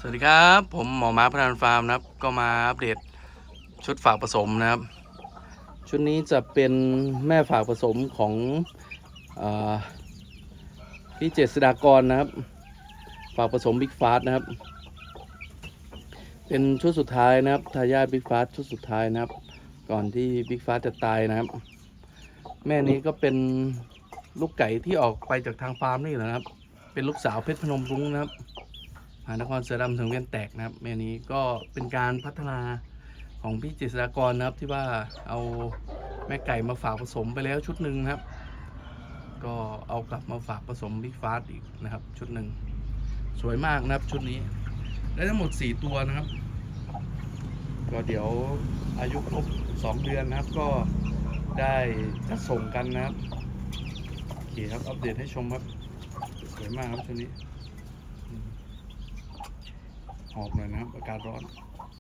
สวัสดีครับผมหมอม้าพัฒนาฟาร์มนะครับก็มาอัปเดตชุดฝากผสมนะครับชุดนี้จะเป็นแม่ฝากผสมของอพี่เจษฎากรนะครับฝากผสมบิ๊กฟาสนะครับเป็นชุดสุดท้ายนะครับทายาทบิ๊กฟาสชุดสุดท้ายนะครับก่อนที่บิ๊กฟาสจะตายนะครับแม่นี้ก็เป็นลูกไก่ที่ออกไปจากทางฟาร์มนี่แหละครับเป็นลูกสาวเพชรพนมรุ้งนะครับนครเสือดำถึงเวียนแตกนะครับแม่นี้ก็เป็นการพัฒนาของพี่เจษฎากรนะครับที่ว่าเอาแม่ไก่มาฝากผสมไปแล้วชุดหนึ่งนะครับก็เอากลับมาฝากผสมบิ๊กฟาสอีกนะครับชุดหนึ่งสวยมากนะครับชุดนี้ได้ทั้งหมด4ตัวนะครับก็เดี๋ยวอายุครบ2 เดือนนะครับก็ได้จะส่งกันนะครับโอเคครับอัปเดตให้ชมครับสวยมากครับชุดนี้หอบหน่อยนะครับอากาศร้อน